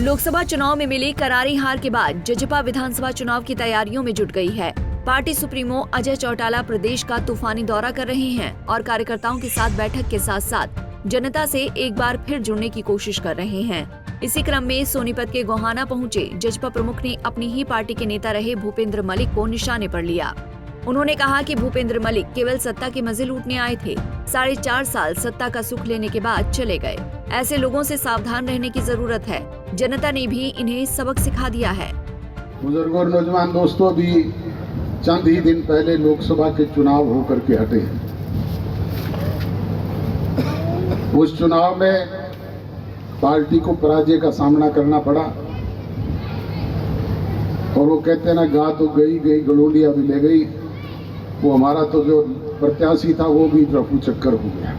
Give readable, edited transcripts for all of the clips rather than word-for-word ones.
लोकसभा चुनाव में मिली करारी हार के बाद जजपा विधानसभा चुनाव की तैयारियों में जुट गई है। पार्टी सुप्रीमो अजय चौटाला प्रदेश का तूफानी दौरा कर रहे हैं और कार्यकर्ताओं के साथ बैठक के साथ साथ जनता से एक बार फिर जुड़ने की कोशिश कर रहे हैं। इसी क्रम में सोनीपत के गोहाना पहुंचे जजपा प्रमुख ने अपनी ही पार्टी के नेता रहे भूपेंद्र मलिक को निशाने पर लिया। उन्होंने कहा कि भूपेंद्र मलिक केवल सत्ता के मजे लूटने आए थे, 4.5 साल सत्ता का सुख लेने के बाद चले गए। ऐसे लोगों से सावधान रहने की जरूरत है। जनता ने भी इन्हें सबक सिखा दिया है। बुजुर्गों और नौजवान दोस्तों, अभी चंद ही दिन पहले लोकसभा के चुनाव होकर के हटे हैं। उस चुनाव में पार्टी को पराजय का सामना करना पड़ा और वो कहते हैं ना, गा तो गई गई गलोलिया भी ले गई। वो हमारा तो जो प्रत्याशी था वो भी रफू चक्कर हो गया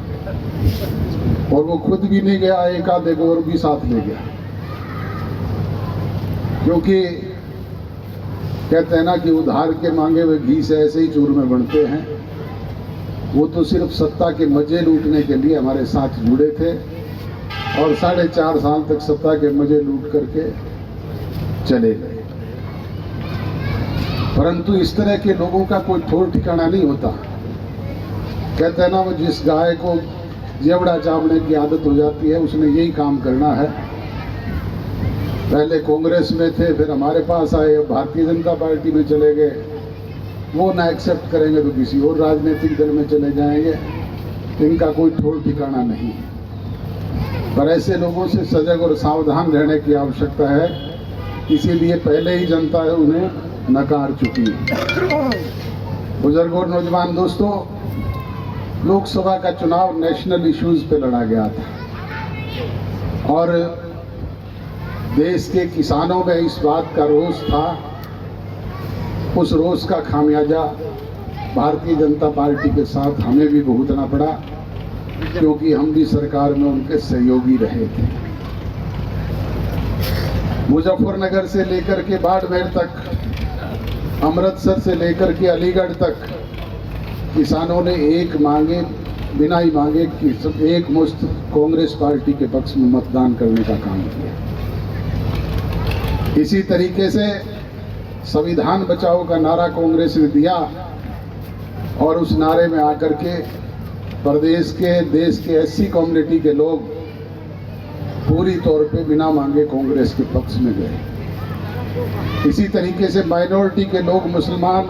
और वो खुद भी नहीं गया, एक आधे को और भी साथ ले गया। क्योंकि कहते हैं ना कि उधार के मांगे हुए घी से ऐसे ही चूरमे बनते हैं। वो तो सिर्फ सत्ता के मजे लूटने के लिए हमारे साथ जुड़े थे और 4.5 साल तक सत्ता के मजे लूट करके चले गए। परंतु इस तरह के लोगों का कोई ठोर ठिकाना नहीं होता। कहते हैं ना, वो जिस गाय को जेवड़ा चावने की आदत हो जाती है उसने यही काम करना है। पहले कांग्रेस में थे, फिर हमारे पास आए, भारतीय जनता पार्टी में चले गए। वो ना एक्सेप्ट करेंगे तो किसी और राजनीतिक दल में चले जाएंगे। इनका कोई ठोर ठिकाना नहीं। पर ऐसे लोगों से सजग और सावधान रहने की आवश्यकता है। इसीलिए पहले ही जनता उन्हें नकार चुकी है। बुजुर्गों और नौजवान दोस्तों, लोकसभा का चुनाव नेशनल इश्यूज पे लड़ा गया था और देश के किसानों में इस बात का रोष था। उस रोष का खामियाजा भारतीय जनता पार्टी के साथ हमें भी भुगतना पड़ा, क्योंकि हम भी सरकार में उनके सहयोगी रहे थे। मुजफ्फरनगर से लेकर के बाड़मेर तक, अमृतसर से लेकर के अलीगढ़ तक किसानों ने एक मांगे बिना ही मांगे कि एक मुश्त कांग्रेस पार्टी के पक्ष में मतदान करने का काम किया। इसी तरीके से संविधान बचाओ का नारा कांग्रेस ने दिया और उस नारे में आकर के प्रदेश के देश के एससी कम्युनिटी के लोग पूरी तौर पे बिना मांगे कांग्रेस के पक्ष में गए। इसी तरीके से माइनॉरिटी के लोग, मुसलमान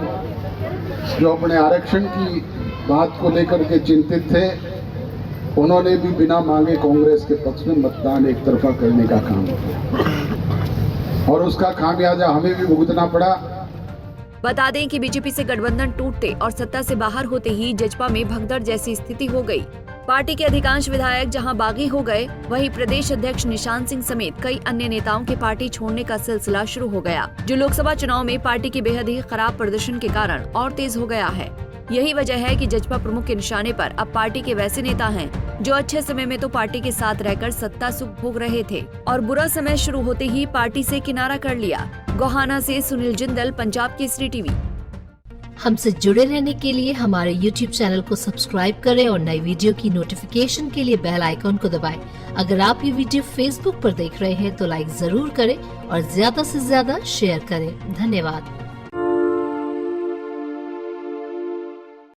जो अपने आरक्षण की बात को लेकर के चिंतित थे, उन्होंने भी बिना मांगे कांग्रेस के पक्ष में मतदान एक तरफा करने का काम किया और उसका खामियाजा हमें भी भुगतना पड़ा। बता दें कि बीजेपी से गठबंधन टूटते और सत्ता से बाहर होते ही जजपा में भगदड़ जैसी स्थिति हो गई। पार्टी के अधिकांश विधायक जहां बागी हो गए, वहीं प्रदेश अध्यक्ष निशान सिंह समेत कई अन्य नेताओं के पार्टी छोड़ने का सिलसिला शुरू हो गया, जो लोकसभा चुनाव में पार्टी के बेहद ही खराब प्रदर्शन के कारण और तेज हो गया है। यही वजह है कि जजपा प्रमुख के निशाने पर अब पार्टी के वैसे नेता हैं जो अच्छे समय में तो पार्टी के साथ रहकर सत्ता सुख भोग रहे थे और बुरा समय शुरू होते ही पार्टी से किनारा कर लिया। गोहाना से सुनील जिंदल, पंजाब केसरी टीवी। हमसे जुड़े रहने के लिए हमारे YouTube चैनल को सब्सक्राइब करें और नई वीडियो की नोटिफिकेशन के लिए बेल आइकॉन को दबाएं। अगर आप ये वीडियो Facebook पर देख रहे हैं तो लाइक जरूर करें और ज्यादा से ज्यादा शेयर करें। धन्यवाद।